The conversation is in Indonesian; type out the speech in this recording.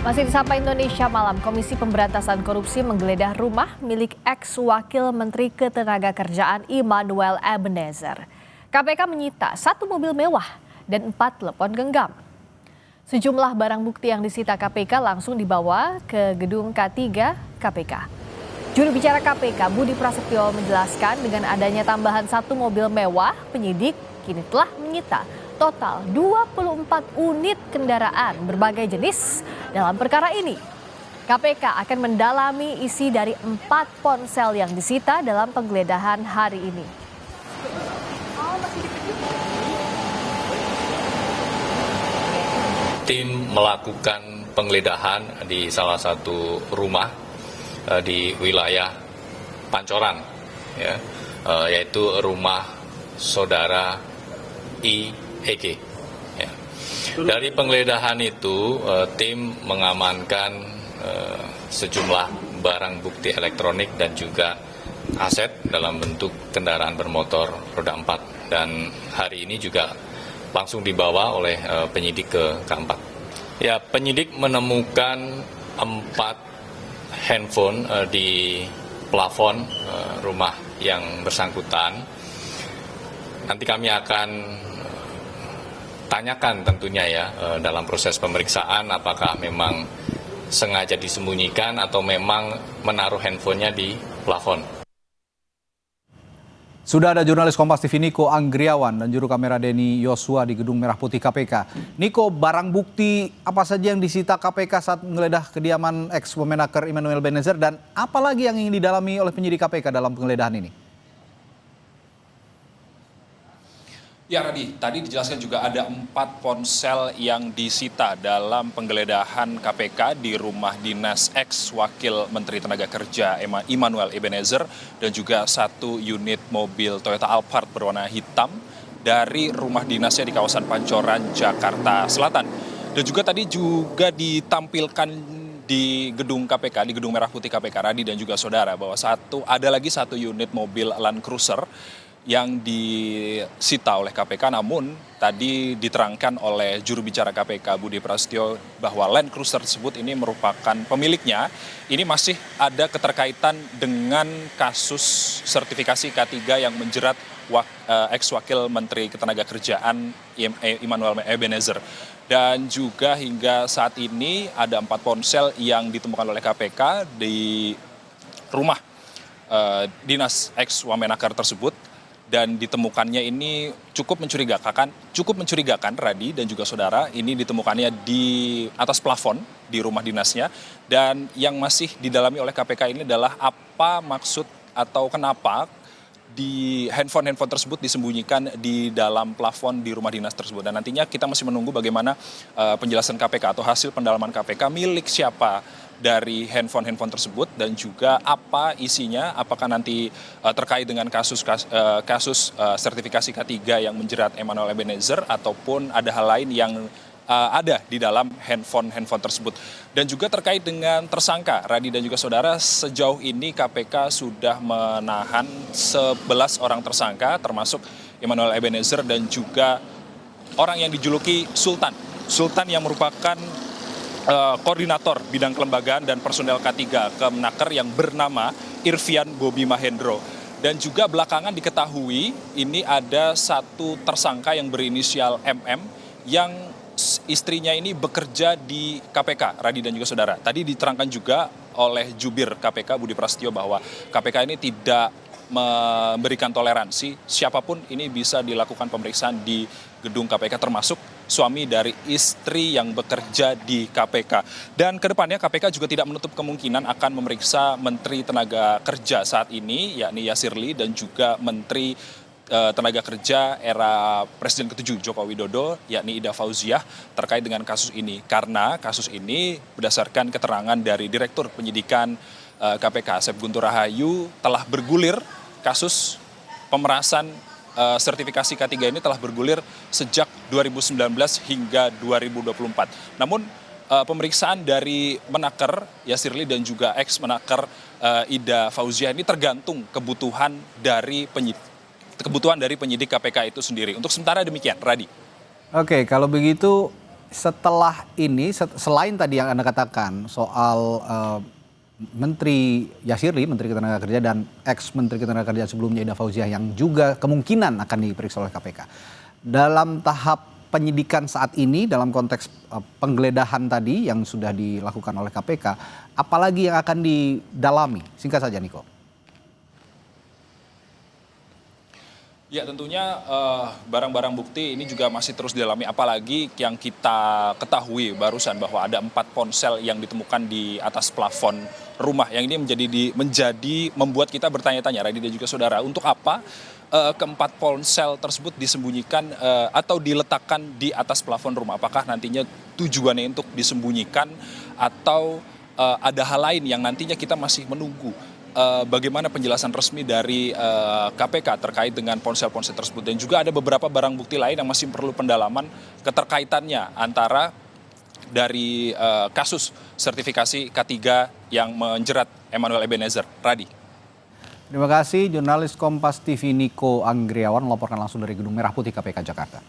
Masih di Sapa Indonesia Malam, Komisi Pemberantasan Korupsi menggeledah rumah milik ex-wakil Menteri Ketenagakerjaan Immanuel Ebenezer. KPK menyita 1 mobil mewah dan 4 telepon genggam. Sejumlah barang bukti yang disita KPK langsung dibawa ke gedung K3 KPK. Juru bicara KPK Budi Prasetyo menjelaskan dengan adanya tambahan 1 mobil mewah, penyidik kini telah menyita total 24 unit kendaraan berbagai jenis dalam perkara ini. KPK akan mendalami isi dari 4 ponsel yang disita dalam penggeledahan hari ini. Tim melakukan penggeledahan di salah satu rumah di wilayah Pancoran, yaitu rumah saudara IEG. Ya. Dari penggeledahan itu, tim mengamankan sejumlah barang bukti elektronik dan juga aset dalam bentuk kendaraan bermotor roda 4. Dan hari ini juga langsung dibawa oleh penyidik ke K4. Ya, penyidik menemukan 4 handphone di plafon rumah yang bersangkutan. Nanti kami akan tanyakan tentunya ya dalam proses pemeriksaan apakah memang sengaja disembunyikan atau memang menaruh handphonenya di plafon. Sudah ada jurnalis Kompas TV Niko Anggriawan dan juru kamera Denny Yosua di Gedung Merah Putih KPK. Niko, barang bukti apa saja yang disita KPK saat menggeledah kediaman ex-Womenaker Immanuel Ebenezer dan apa lagi yang ingin didalami oleh penyidik KPK dalam penggeledahan ini? Ya Radi, tadi dijelaskan juga ada 4 ponsel yang disita dalam penggeledahan KPK di rumah dinas ex-wakil Menteri Tenaga Kerja Immanuel Ebenezer dan juga 1 unit mobil Toyota Alphard berwarna hitam dari rumah dinasnya di kawasan Pancoran, Jakarta Selatan. Dan juga tadi juga ditampilkan di gedung KPK, di Gedung Merah Putih KPK, Radi dan juga saudara, bahwa ada lagi 1 unit mobil Land Cruiser yang disita oleh KPK, namun tadi diterangkan oleh juru bicara KPK Budi Prasetyo bahwa Land Cruiser tersebut ini merupakan pemiliknya, ini masih ada keterkaitan dengan kasus sertifikasi K3 yang menjerat ex-wakil Menteri Ketenagakerjaan Immanuel Ebenezer. Dan juga hingga saat ini ada 4 ponsel yang ditemukan oleh KPK di rumah dinas ex-Wamenakar tersebut. Dan ditemukannya ini cukup mencurigakan Radi dan juga saudara, ini ditemukannya di atas plafon di rumah dinasnya. Dan yang masih didalami oleh KPK ini adalah apa maksud atau kenapa di handphone tersebut disembunyikan di dalam plafon di rumah dinas tersebut. Dan nantinya kita masih menunggu bagaimana penjelasan KPK atau hasil pendalaman KPK milik siapa dari handphone tersebut dan juga apa isinya, apakah nanti terkait dengan kasus sertifikasi K3 yang menjerat Immanuel Ebenezer ataupun ada hal lain yang ada di dalam handphone tersebut. Dan juga terkait dengan tersangka, Radi dan juga saudara, sejauh ini KPK sudah menahan 11 orang tersangka termasuk Immanuel Ebenezer dan juga orang yang dijuluki Sultan yang merupakan koordinator bidang kelembagaan dan personel K3 Kemenaker yang bernama Irvian Bobi Mahendro. Dan juga belakangan diketahui ini ada 1 tersangka yang berinisial MM yang istrinya ini bekerja di KPK, Radi dan juga saudara. Tadi diterangkan juga oleh jubir KPK Budi Prasetyo bahwa KPK ini tidak memberikan toleransi, siapapun ini bisa dilakukan pemeriksaan di gedung KPK termasuk suami dari istri yang bekerja di KPK. Dan kedepannya KPK juga tidak menutup kemungkinan akan memeriksa Menteri Tenaga Kerja saat ini, yakni Yasirli, dan juga Menteri Tenaga Kerja era Presiden ke-7 Joko Widodo, yakni Ida Fauziah, terkait dengan kasus ini. Karena kasus ini berdasarkan keterangan dari Direktur Penyidikan KPK Asep Guntur Rahayu telah bergulir kasus pemerasan sertifikasi K3 ini telah bergulir sejak 2019 hingga 2024. Namun pemeriksaan dari Menaker Yasirli dan juga ex Menaker Ida Fauziah ini tergantung kebutuhan dari penyidik KPK itu sendiri. Untuk sementara demikian, Radi. Oke, kalau begitu setelah ini, selain tadi yang Anda katakan soal Menteri Yasiri, Menteri Ketenagakerjaan dan ex-Menteri Ketenagakerjaan sebelumnya Ida Fauziah yang juga kemungkinan akan diperiksa oleh KPK. Dalam tahap penyidikan saat ini, dalam konteks penggeledahan tadi yang sudah dilakukan oleh KPK, apalagi yang akan didalami? Singkat saja, Niko. Ya tentunya barang-barang bukti ini juga masih terus didalami, apalagi yang kita ketahui barusan bahwa ada 4 ponsel yang ditemukan di atas plafon rumah, yang ini menjadi membuat kita bertanya-tanya, Radhi dan juga saudara, untuk apa keempat ponsel tersebut disembunyikan atau diletakkan di atas plafon rumah? Apakah nantinya tujuannya untuk disembunyikan atau ada hal lain yang nantinya kita masih menunggu bagaimana penjelasan resmi dari KPK terkait dengan ponsel-ponsel tersebut. Dan juga ada beberapa barang bukti lain yang masih perlu pendalaman keterkaitannya antara dari kasus sertifikasi K3 yang menjerat Emmanuel Ebenezer. Radhi. Terima kasih jurnalis Kompas TV Niko Anggriawan melaporkan langsung dari Gedung Merah Putih KPK Jakarta.